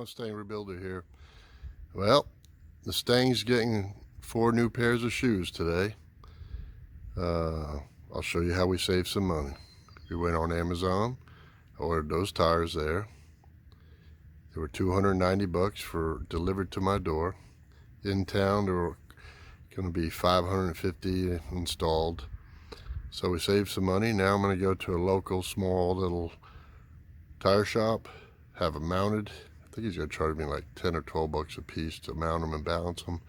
Mustang Rebuilder here. Well, the Mustang's getting 4 new pairs of shoes today. I'll show you how we saved some money. We went on Amazon, I ordered those tires there. They were $290 for delivered to my door. In town, they were going to be $550 installed. So we saved some money. Now I'm going to go to a local small little tire shop, have them mounted. I think he's going to charge me like 10 or 12 bucks a piece to mount them and balance them.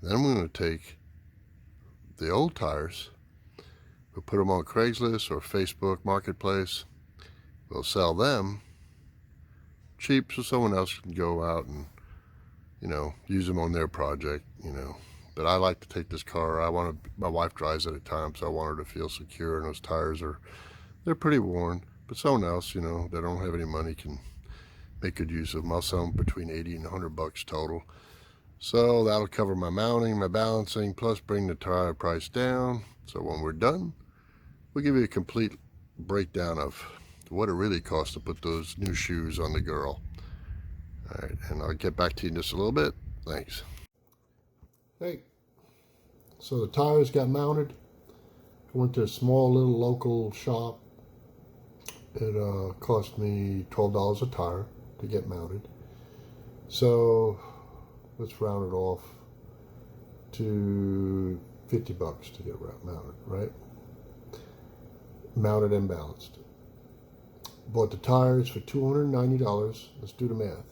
Then I'm going to take the old tires, we'll put them on Craigslist or Facebook Marketplace. We'll sell them cheap so someone else can go out and, use them on their project, But I like to take this car. My wife drives it at times, so I want her to feel secure, and those tires they're pretty worn. But someone else, that don't have any money can make good use of them. I'll sell them between 80 and 100 bucks total. So that'll cover my mounting, my balancing, plus bring the tire price down. So when we're done, we'll give you a complete breakdown of what it really costs to put those new shoes on the girl. All right, and I'll get back to you in just a little bit. Thanks. Hey, so the tires got mounted. I went to a small little local shop. It cost me $12 a tire to get mounted. So let's round it off to 50 bucks to get mounted, right? Mounted and balanced. Bought the tires for $290. Let's do the math.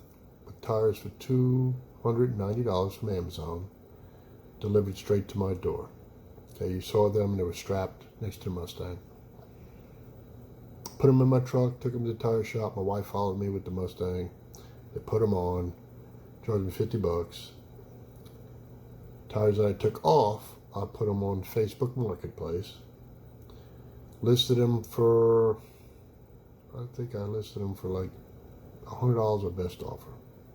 Bought tires for $290 from Amazon, delivered straight to my door. Okay, you saw them, they were strapped next to the Mustang. Put them in my truck, took them to the tire shop. My wife followed me with the Mustang. They put them on, charged me 50 bucks. Tires that I took off, I put them on Facebook Marketplace. Listed them for, I think I listed them for like $100 or best offer.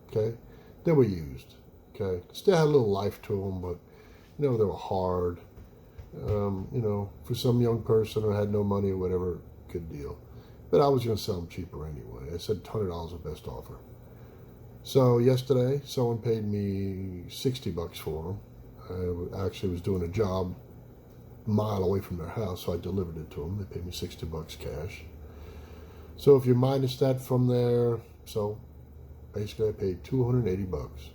Okay, they were used. Okay, still had a little life to them, but they were hard. For some young person who had no money or whatever, good deal. But I was going to sell them cheaper anyway. I said $100 of best offer. So yesterday, someone paid me 60 bucks for them. I actually was doing a job a mile away from their house, so I delivered it to them. They paid me 60 bucks cash. So if you minus that from there, so basically I paid 280 bucks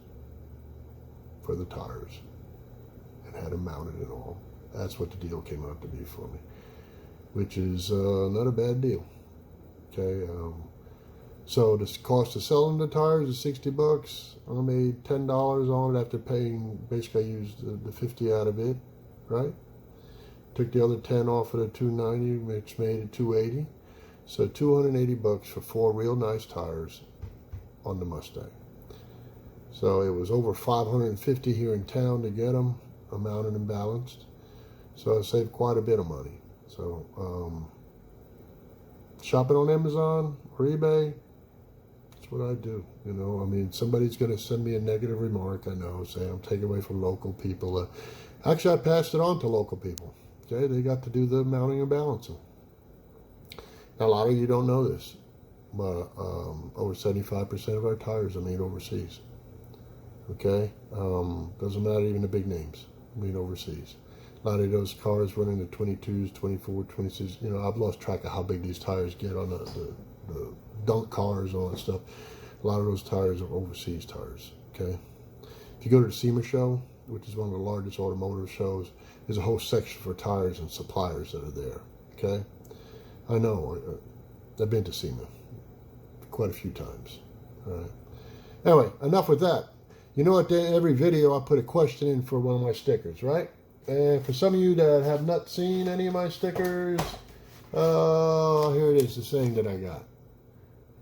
for the tires and had them mounted and all. That's what the deal came out to be for me, which is not a bad deal. Okay, so the cost of selling the tires is 60 bucks. I made $10 on it after paying, basically I used the 50 out of it, right? Took the other 10 off of the 290, which made it 280. So 280 bucks for 4 real nice tires on the Mustang. So it was over 550 here in town to get them mounted and balanced. So I saved quite a bit of money. So shopping on Amazon or eBay, that's what I do. Somebody's going to send me a negative remark, I know, say I'm taking away from local people. Actually, I passed it on to local people. Okay, they got to do the mounting and balancing. Now, a lot of you don't know this, but over 75% of our tires are made overseas. Okay, doesn't matter even the big names, made overseas. A lot of those cars running the 22s, 24, 26, I've lost track of how big these tires get on the dunk cars and all that stuff. A lot of those tires are overseas tires, okay? If you go to the SEMA show, which is one of the largest automotive shows, there's a whole section for tires and suppliers that are there, okay? I know, I've been to SEMA quite a few times, all right? Anyway, enough with that. At the end of every video, I put a question in for one of my stickers, right? And for some of you that have not seen any of my stickers, here it is, the saying that I got.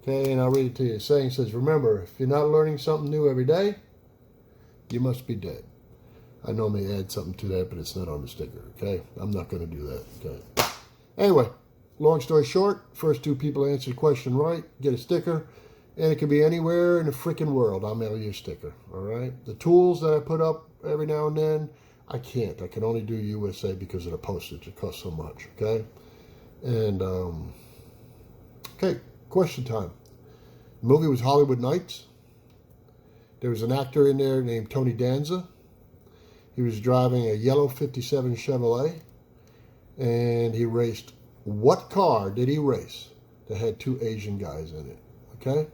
Okay, and I'll read it to you. The saying says, remember, if you're not learning something new every day, you must be dead. I normally add something to that, but it's not on the sticker, okay? I'm not going to do that, okay? Anyway, long story short, first 2 people answer the question right, get a sticker, and it can be anywhere in the freaking world. I'll mail you a sticker, all right? The tools that I put up every now and then, I can't. I can only do USA because of the postage. It costs so much, okay? And, okay, question time. The movie was Hollywood Nights. There was an actor in there named Tony Danza. He was driving a yellow 57 Chevrolet, and he raced. What car did he race that had two Asian guys in it? Okay?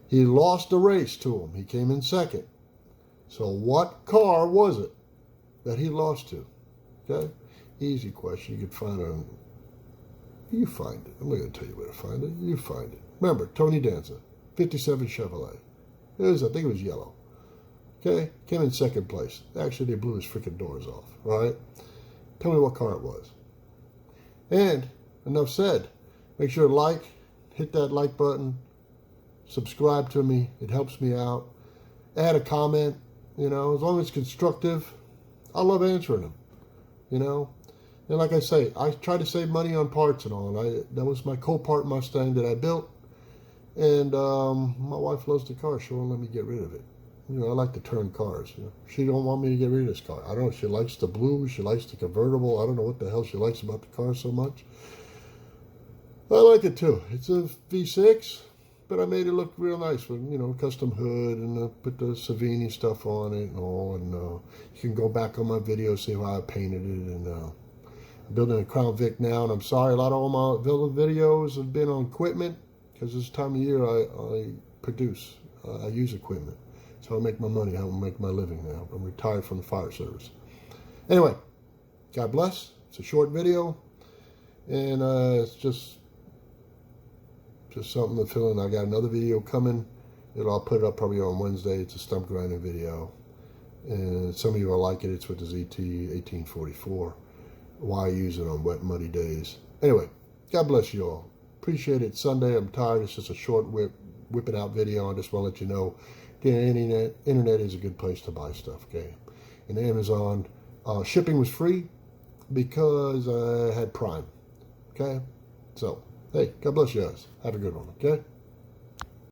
He lost the race to him. He came in second. So what car was it that he lost to? Okay? Easy question. You could find it. You find it. I'm not going to tell you where to find it. You find it. Remember, Tony Danza, 57 Chevrolet. I think it was yellow. Okay? Came in second place. Actually, they blew his freaking doors off. All right? Tell me what car it was. And, enough said. Make sure to like, hit that like button, subscribe to me. It helps me out. Add a comment, as long as it's constructive. I love answering them, And like I say, I try to save money on parts and all. That was my Copart Mustang that I built. And my wife loves the car. She won't let me get rid of it. I like to turn cars. She don't want me to get rid of this car. I don't know. She likes the blue. She likes the convertible. I don't know what the hell she likes about the car so much. I like it too. It's a V6, but I made it look real nice with, custom hood and put the Savini stuff on it and all. And you can go back on my video, see how I painted it. And I'm building a Crown Vic now. And I'm sorry, a lot of all my videos have been on equipment because this time of year I produce. I use equipment. So I make my money, how I make my living now. I'm retired from the fire service. Anyway, God bless. It's a short video. And it's just something to fill in. I got another video coming. I'll put it up probably on Wednesday. It's a stump grinding video. And some of you will like it. It's with the ZT 1844. Why I use it on wet, muddy days. Anyway, God bless you all. Appreciate it. Sunday, I'm tired. It's just a short whip it out video. I just want to let you know the internet is a good place to buy stuff, okay? And Amazon, shipping was free because I had Prime, okay? So, hey, God bless you guys. Have a good one, okay?